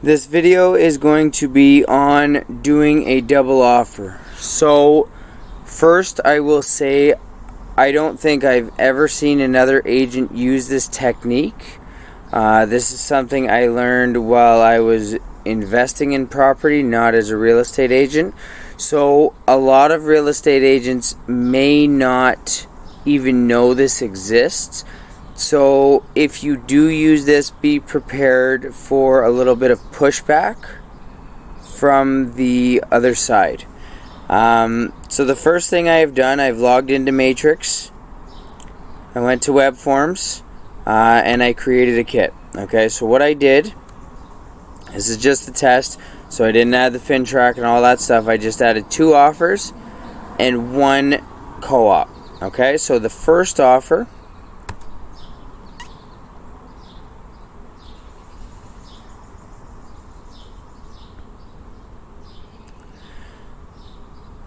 This video is going to be on doing a double offer. So first I will say I don't think I've ever seen another agent use this technique. This is something I learned while I was investing in property, not as a real estate agent. So a lot of real estate agents may not even know this exists. So if you do use this, be prepared for a little bit of pushback from the other side. So the first thing I have done, I've logged into Matrix. I went to Web Forms and I created a kit. Okay, so what I did, this is just a test, so I didn't add the FinTrack and all that stuff. I just added 2 offers and 1 co-op. Okay, so the first offer,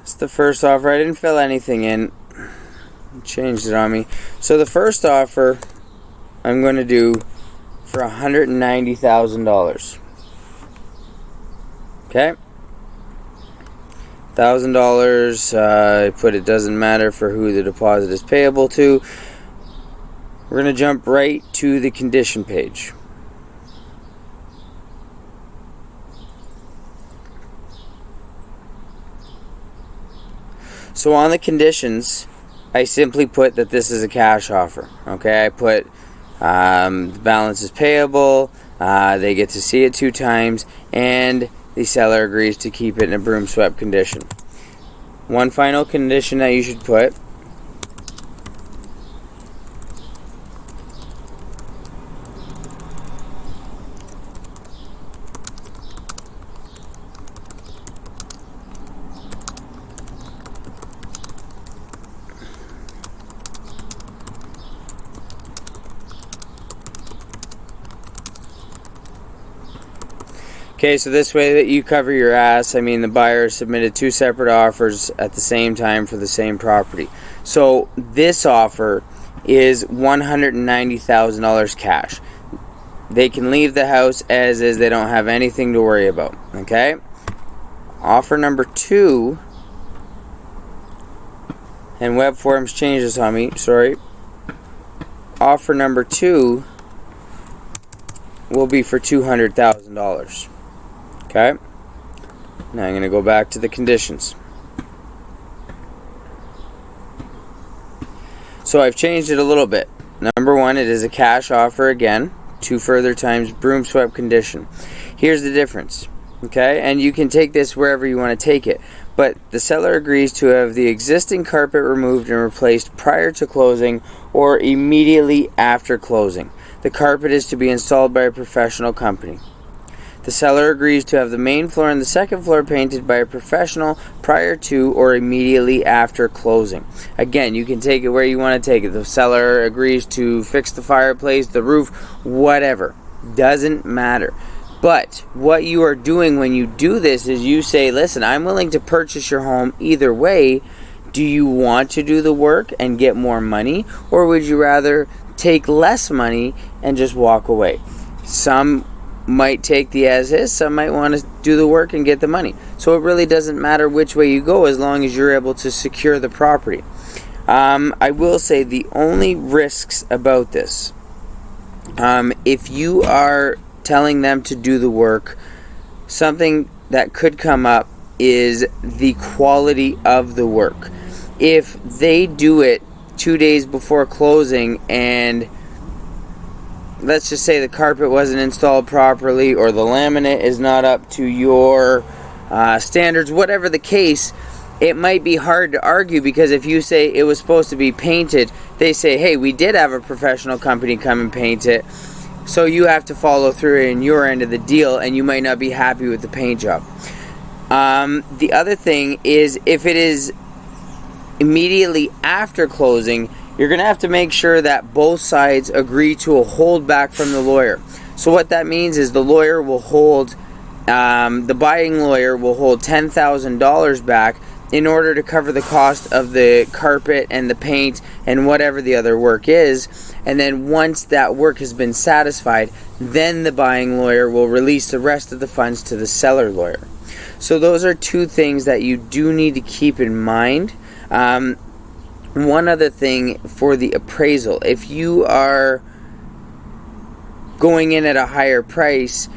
it's the first offer. I didn't fill anything in. It changed it on me. So the first offer I'm going to do for $190,000. Okay, $1,000. I put it doesn't matter for who the deposit is payable to. We're going to jump right to the condition page. So on the conditions, I simply put that this is a cash offer. Okay, I put the balance is payable, they get to see it 2 times, and the seller agrees to keep it in a broom swept condition. One final condition that you should put, okay, so this way that you cover your ass. I mean, the buyer submitted 2 separate offers at the same time for the same property. So this offer is $190,000 cash. They can leave the house as is. They don't have anything to worry about. Okay? Offer number 2, and Web Forms changed this on me. Sorry. Offer number 2 will be for $200,000. Okay, now I'm going to go back to the conditions. So I've changed it a little bit. Number 1, it is a cash offer again, 2 further times broom swept condition. Here's the difference. Okay, and you can take this wherever you want to take it, but the seller agrees to have the existing carpet removed and replaced prior to closing or immediately after closing. The carpet is to be installed by a professional company. The seller agrees to have the main floor and the second floor painted by a professional prior to or immediately after closing. Again, you can take it where you want to take it. The seller agrees to fix the fireplace, the roof, whatever. Doesn't matter. But what you are doing when you do this is you say, listen, I'm willing to purchase your home either way. Do you want to do the work and get more money, or would you rather take less money and just walk away? Some might take the as is, some might want to do the work and get the money. So it really doesn't matter which way you go as long as you're able to secure the property. I will say the only risks about this, if you are telling them to do the work, something that could come up is the quality of the work. If they do it 2 days before closing and let's just say the carpet wasn't installed properly or the laminate is not up to your standards, whatever the case, it might be hard to argue, because if you say it was supposed to be painted, they say, hey, we did have a professional company come and paint it, so you have to follow through in your end of the deal, and you might not be happy with the paint job. The other thing is, if it is immediately after closing, you're going to have to make sure that both sides agree to a holdback from the lawyer. So what that means is the lawyer will hold, the buying lawyer will hold $10,000 back in order to cover the cost of the carpet and the paint and whatever the other work is. and then once that work has been satisfied, then the buying lawyer will release the rest of the funds to the seller lawyer. So those are two things that you do need to keep in mind. One other thing for the appraisal: if you are going in at a higher price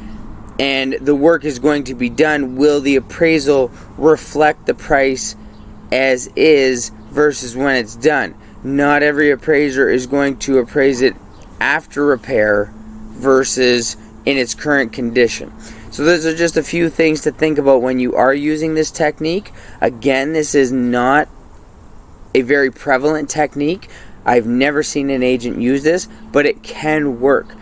and the work is going to be done, will the appraisal reflect the price as is versus when it's done? Not every appraiser is going to appraise it after repair versus in its current condition. So those are just a few things to think about when you are using this technique. Again, this is not a very prevalent technique. I've never seen an agent use this, but it can work.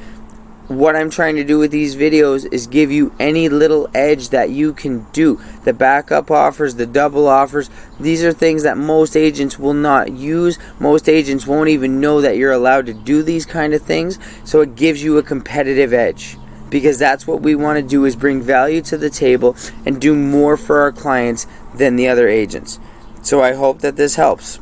What I'm trying to do with these videos is give you any little edge that you can do. The backup offers, the double offers, these are things that most agents will not use. Most agents won't even know that you're allowed to do these kind of things. So it gives you a competitive edge, because that's what we want to do, is bring value to the table and do more for our clients than the other agents. So I hope that this helps.